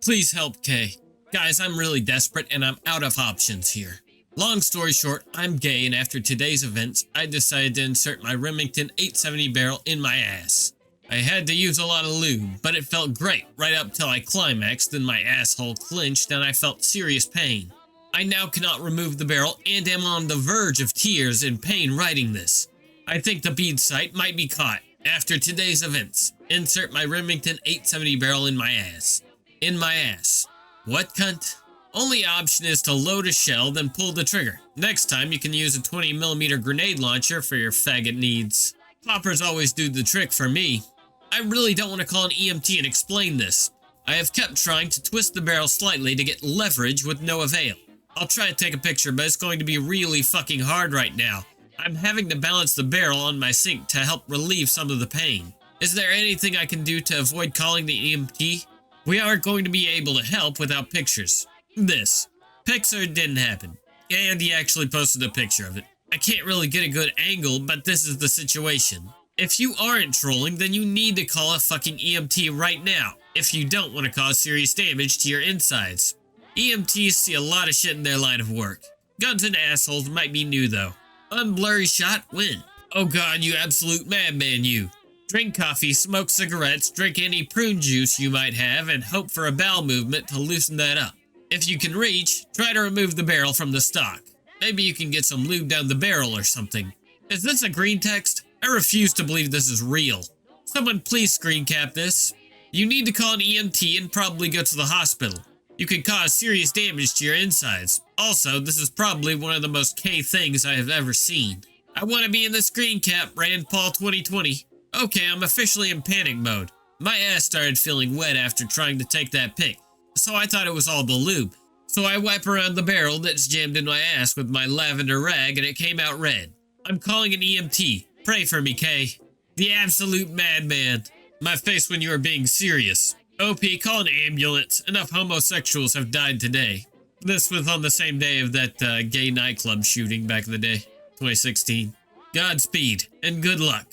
Please help, Kay. Guys, I'm really desperate and I'm out of options here. Long story short, I'm gay, and after today's events, I decided to insert my Remington 870 barrel in my ass. I had to use a lot of lube, but it felt great right up till I climaxed and my asshole clenched and I felt serious pain. I now cannot remove the barrel and am on the verge of tears in pain writing this. I think the bead site might be caught. After today's events, insert my Remington 870 barrel in my ass. In my ass. What, cunt? Only option is to load a shell, then pull the trigger. Next time you can use a 20mm grenade launcher for your faggot needs. Poppers always do the trick for me. I really don't want to call an EMT and explain this. I have kept trying to twist the barrel slightly to get leverage with no avail. I'll try to take a picture, but it's going to be really fucking hard right now. I'm having to balance the barrel on my sink to help relieve some of the pain. Is there anything I can do to avoid calling the EMT? We aren't going to be able to help without pictures. This. Pixar didn't happen. And he actually posted a picture of it. I can't really get a good angle, but this is the situation. If you aren't trolling, then you need to call a fucking EMT right now, if you don't want to cause serious damage to your insides. EMTs see a lot of shit in their line of work. Guns and assholes might be new though. Unblurry shot, win. Oh god, you absolute madman, you. Drink coffee, smoke cigarettes, drink any prune juice you might have, and hope for a bowel movement to loosen that up. If you can reach, try to remove the barrel from the stock. Maybe you can get some lube down the barrel or something. Is this a green text? I refuse to believe this is real. Someone please screen cap this. You need to call an EMT and probably go to the hospital. You can cause serious damage to your insides. Also, this is probably one of the most K things I have ever seen. I want to be in the screen cap, Rand Paul 2020. Okay, I'm officially in panic mode. My ass started feeling wet after trying to take that pic, so I thought it was all the lube. So I wipe around the barrel that's jammed in my ass with my lavender rag and it came out red. I'm calling an EMT. Pray for me, Kay. The absolute madman. My face when you are being serious. OP, call an ambulance. Enough homosexuals have died today. This was on the same day of that gay nightclub shooting back in the day, 2016. Godspeed, and good luck.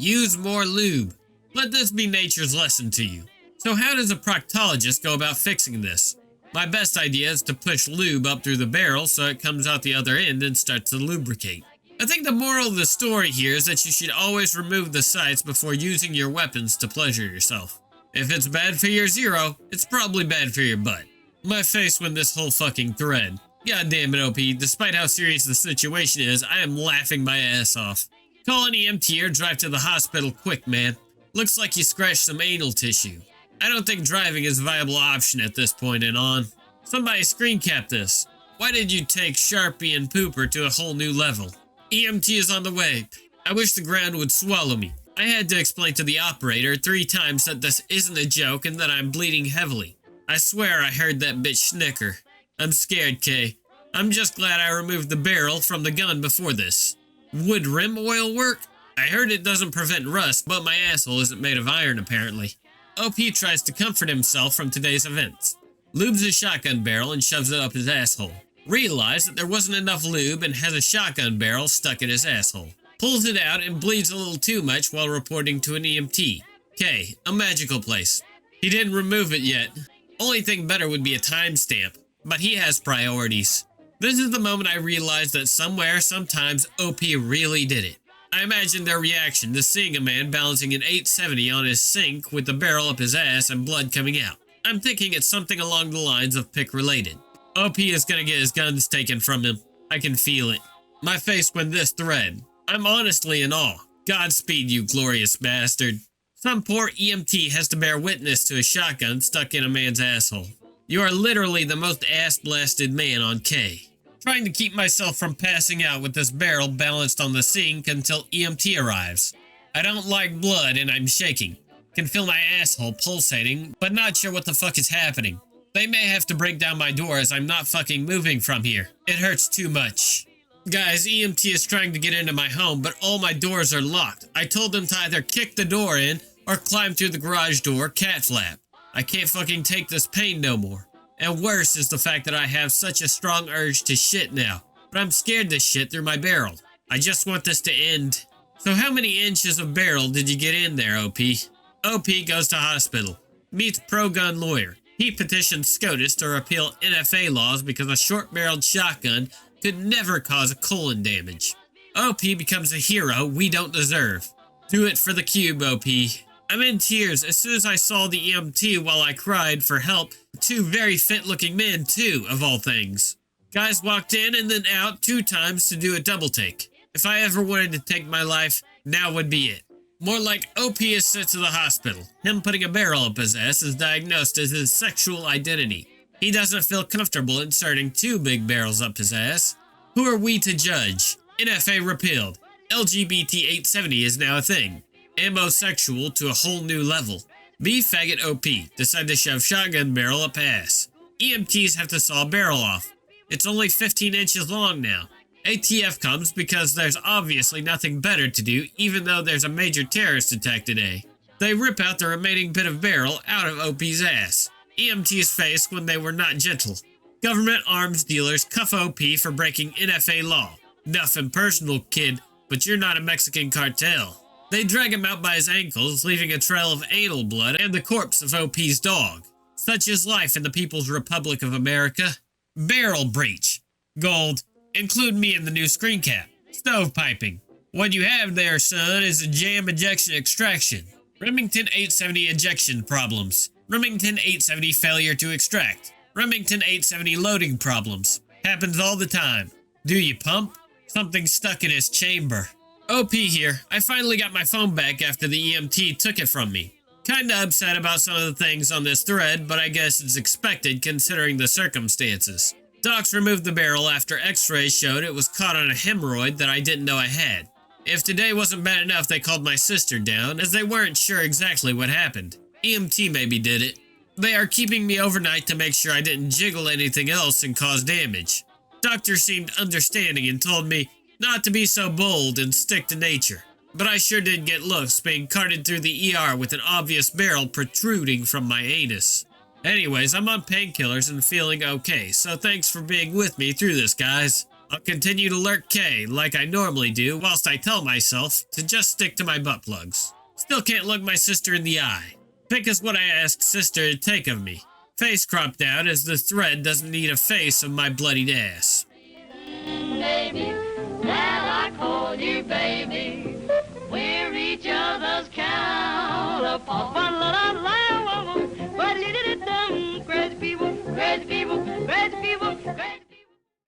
Use more lube. Let this be nature's lesson to you. So how does a proctologist go about fixing this? My best idea is to push lube up through the barrel so it comes out the other end and starts to lubricate. I think the moral of the story here is that you should always remove the sights before using your weapons to pleasure yourself. If it's bad for your zero, it's probably bad for your butt. My face when this whole fucking thread. God damn it, OP, despite how serious the situation is, I am laughing my ass off. Call an EMT or drive to the hospital quick, man. Looks like you scratched some anal tissue. I don't think driving is a viable option at this point and on. Somebody screen cap this. Why did you take Sharpie and Pooper to a whole new level? EMT is on the way. I wish the ground would swallow me. I had to explain to the operator 3 times that this isn't a joke and that I'm bleeding heavily. I swear I heard that bitch snicker. I'm scared, Kay. I'm just glad I removed the barrel from the gun before this. Would rim oil work? I heard it doesn't prevent rust, but my asshole isn't made of iron apparently. OP tries to comfort himself from today's events. Lubes a shotgun barrel and shoves it up his asshole. Realizes that there wasn't enough lube and has a shotgun barrel stuck in his asshole. Pulls it out and bleeds a little too much while reporting to an EMT. K, a magical place. He didn't remove it yet. Only thing better would be a timestamp, but he has priorities. This is the moment I realized that somewhere, sometimes, OP really did it. I imagine their reaction to seeing a man balancing an 870 on his sink with the barrel up his ass and blood coming out. I'm thinking it's something along the lines of pick related. OP is gonna get his guns taken from him. I can feel it. My face when this thread. I'm honestly in awe. Godspeed, you glorious bastard. Some poor EMT has to bear witness to a shotgun stuck in a man's asshole. You are literally the most ass-blasted man on K. Trying to keep myself from passing out with this barrel balanced on the sink until EMT arrives. I don't like blood and I'm shaking. Can feel my asshole pulsating, but not sure what the fuck is happening. They may have to break down my door as I'm not fucking moving from here. It hurts too much. Guys, EMT is trying to get into my home, but all my doors are locked. I told them to either kick the door in or climb through the garage door cat flap. I can't fucking take this pain no more. And worse is the fact that I have such a strong urge to shit now. But I'm scared to shit through my barrel. I just want this to end. So how many inches of barrel did you get in there, OP? OP goes to hospital. Meets pro-gun lawyer. He petitioned SCOTUS to repeal NFA laws because a short-barreled shotgun could never cause a colon damage. OP becomes a hero we don't deserve. Do it for the cube, OP. I'm in tears as soon as I saw the EMT while I cried for help. Two very fit-looking men, too, of all things. Guys walked in and then out 2 times to do a double take. If I ever wanted to take my life, now would be it. More like OP is sent to the hospital. Him putting a barrel up his ass is diagnosed as his sexual identity. He doesn't feel comfortable inserting 2 big barrels up his ass. Who are we to judge? NFA repealed. LGBT 870 is now a thing. Amosexual to a whole new level. B faggot OP decide to shove shotgun barrel up ass. EMTs have to saw barrel off. It's only 15 inches long now. ATF comes because there's obviously nothing better to do, even though there's a major terrorist attack today. They rip out the remaining bit of barrel out of OP's ass. EMT's face when they were not gentle. Government arms dealers cuff OP for breaking NFA law. Nothing personal, kid, but you're not a Mexican cartel. They drag him out by his ankles, leaving a trail of anal blood and the corpse of OP's dog. Such is life in the People's Republic of America. Barrel breach. Gold. Include me in the new screen cap. Stovepiping. What you have there, son, is a jam ejection extraction. Remington 870 ejection problems. Remington 870 failure to extract. Remington 870 loading problems. Happens all the time. Do you pump? Something stuck in his chamber. OP here. I finally got my phone back after the EMT took it from me. Kinda upset about some of the things on this thread, but I guess it's expected considering the circumstances. Docs removed the barrel after x-rays showed it was caught on a hemorrhoid that I didn't know I had. If today wasn't bad enough, they called my sister down, as they weren't sure exactly what happened. EMT maybe did it. They are keeping me overnight to make sure I didn't jiggle anything else and cause damage. Doctor seemed understanding and told me not to be so bold and stick to nature. But I sure did get looks being carted through the ER with an obvious barrel protruding from my anus. Anyways, I'm on painkillers and feeling okay, so thanks for being with me through this, guys. I'll continue to lurk K like I normally do, whilst I tell myself to just stick to my butt plugs. Still can't look my sister in the eye. Pick is what I asked sister to take of me. Face cropped out as the thread doesn't need a face of my bloodied ass. Baby, now I call you baby. We're each other's counterpart.